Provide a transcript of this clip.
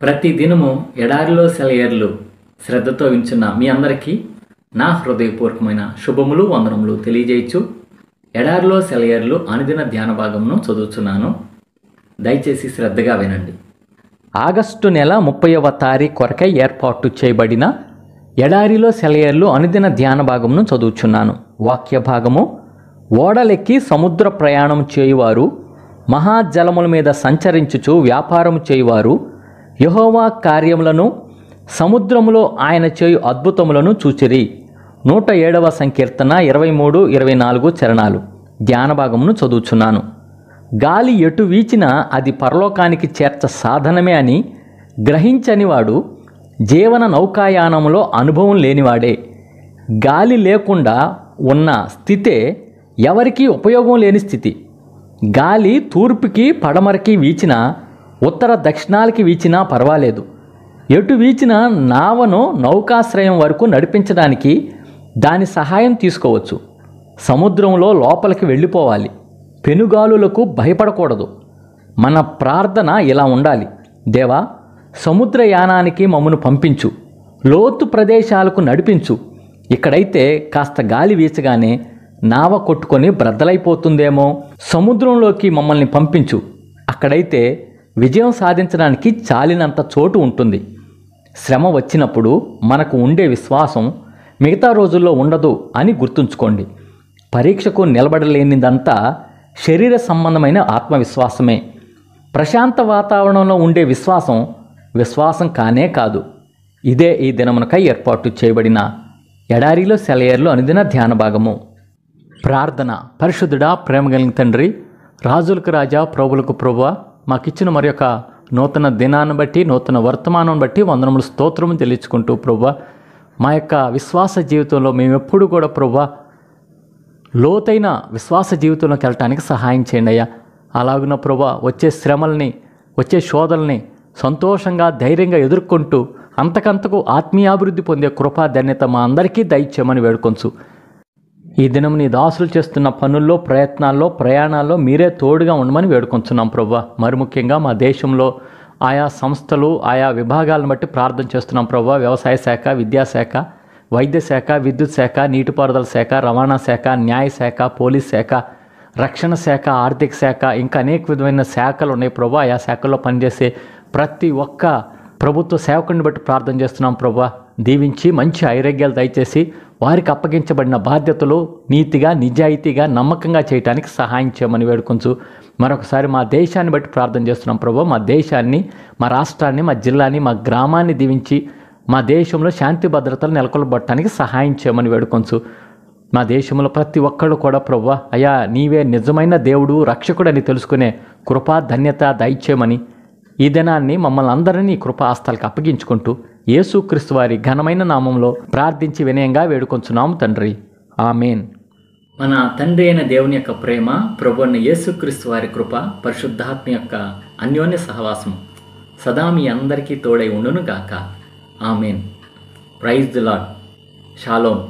ప్రతి దినము ఎడారిలో సెలయేర్లు శ్రద్ధతో వింటున్న మీ అందరికీ నా హృదయపూర్వకమైన శుభములు వందనములు తెలియజేయచ్చు. ఎడారిలో సెలయేర్లు అనుదిన ధ్యాన భాగమును చదువుతున్నాను. దయచేసి శ్రద్ధగా వినండి. ఆగస్టు నెల 30వ తారీఖు కొరకై ఏర్పాటు చేయబడిన ఎడారిలో సెలయేర్లు అనుదిన ధ్యాన భాగమును చదువుచున్నాను. వాక్య భాగము: ఓడలెక్కి సముద్ర ప్రయాణం చేయువారు, మహాజలముల మీద సంచరించుచు వ్యాపారము చేయువారు యెహోవా కార్యములను, సముద్రములో ఆయన చేయు అద్భుతములను చూచిరి. 107వ సంకీర్తన 23-24 చరణాలు. ధ్యాన భాగమును చదువుచున్నాను. గాలి ఎటు వీచినా అది పరలోకానికి చేర్చ సాధనమే అని గ్రహించనివాడు జీవన నౌకాయానంలో అనుభవం లేనివాడే. గాలి లేకుండా ఉన్న స్థితే ఎవరికీ ఉపయోగం లేని స్థితి. గాలి తూర్పుకి పడమరకి వీచినా, ఉత్తర దక్షిణాలకి వీచినా పర్వాలేదు. ఎటు వీచినా నావను నౌకాశ్రయం వరకు నడిపించడానికి దాని సహాయం తీసుకోవచ్చు. సముద్రంలో లోపలికి వెళ్ళిపోవాలి. పెనుగాలులకు భయపడకూడదు. మన ప్రార్థన ఇలా ఉండాలి: దేవా, సముద్రయానానికి మమ్మను పంపించు, లోతు ప్రదేశాలకు నడిపించు. ఇక్కడైతే కాస్త గాలి వీచగానే నావ కొట్టుకొని బ్రద్దలైపోతుందేమో. సముద్రంలోకి మమ్మల్ని పంపించు. అక్కడైతే విజయం సాధించడానికి చాలినంత చోటు ఉంటుంది. శ్రమ వచ్చినప్పుడు మనకు ఉండే విశ్వాసం మిగతా రోజుల్లో ఉండదు అని గుర్తుంచుకోండి. పరీక్షకు నిలబడలేనిదంతా శరీర సంబంధమైన ఆత్మవిశ్వాసమే. ప్రశాంత వాతావరణంలో ఉండే విశ్వాసం కానే కాదు. ఇదే ఈ దినమునకై ఏర్పాటు చేయబడిన ఎడారిలో సెలయేర్లు అనుదిన ధ్యాన భాగము. ప్రార్థన. పరిశుద్ధుడా, ప్రేమ కలిగిన తండ్రి, రాజులకు రాజా, ప్రభులకు ప్రభువా, మాకిచ్చిన మరి యొక్క నూతన దినాన్ని బట్టి, నూతన వర్తమానం బట్టి వందనములు స్తోత్రము చెల్లించుకుంటూ ప్రభువా, మా యొక్క విశ్వాస జీవితంలో మేము ఎప్పుడు కూడా ప్రభువా లోతైన విశ్వాస జీవితంలోకి వెళ్ళటానికి సహాయం చేయండి అయ్యా. అలాగున్న ప్రభువా, వచ్చే శ్రమల్ని, వచ్చే శోధనల్ని సంతోషంగా ధైర్యంగా ఎదుర్కొంటూ అంతకంతకు ఆత్మీయాభివృద్ధి పొందే కృపా ధన్యత మా అందరికీ దయచేయమని వేడుకొంచు. ఈ దినం నీ దాసులు చేస్తున్న పనుల్లో, ప్రయత్నాల్లో, ప్రయాణాల్లో మీరే తోడుగా ఉండమని వేడుకొంచున్నాం ప్రభువా. మరి ముఖ్యంగా మా దేశంలో ఆయా సంస్థలు, ఆయా విభాగాలను బట్టి ప్రార్థన చేస్తున్నాం ప్రభువా. వ్యవసాయ శాఖ, విద్యాశాఖ, వైద్య శాఖ, విద్యుత్ శాఖ, నీటిపారుదల శాఖ, రవాణా శాఖ, న్యాయ శాఖ, పోలీస్ శాఖ, రక్షణ శాఖ, ఆర్థిక శాఖ, ఇంకా అనేక విధమైన శాఖలు ఉన్నాయి ప్రభువా. ఆయా శాఖల్లో పనిచేసే ప్రతి ఒక్క ప్రభుత్వ సేవకుని బట్టి ప్రార్థన చేస్తున్నాం ప్రభువా. దీవించి మంచి ఆరోగ్యాలు దయచేసి వారికి అప్పగించబడిన బాధ్యతలు నీతిగా, నిజాయితీగా, నమ్మకంగా చేయడానికి సహాయం చేయమని వేడుకొంచు. మరొకసారి మా దేశాన్ని బట్టి ప్రార్థన చేస్తున్నాం ప్రభు. మా దేశాన్ని, మా రాష్ట్రాన్ని, మా జిల్లాని, మా గ్రామాన్ని దీవించి మా దేశంలో శాంతి భద్రతలు నెలకొల్పడానికి సహాయం చేయమని వేడుకొంచు. మా దేశంలో ప్రతి ఒక్కళ్ళు కూడా ప్రభువా, అయ్యా నీవే నిజమైన దేవుడు, రక్షకుడు అని తెలుసుకునే కృపా ధన్యత దయచేయమని ఈ దినాన్ని మమ్మల్ని అందరినీ కృపా ఆస్తాలకు అప్పగించుకుంటూ యేసుక్రీస్తు వారి ఘనమైన నామంలో ప్రార్థించి వినయంగా వేడుకొంచున్నాము తండ్రి. ఆమేన్. మన తండ్రి అయిన దేవుని యొక్క ప్రేమ, ప్రభు అయిన యేసుక్రీస్తు వారి కృప, పరిశుద్ధాత్మ యొక్క అన్యోన్య సహవాసం సదా మీ అందరికీ తోడై ఉండును గాక. Amen. Praise the lord. Shalom.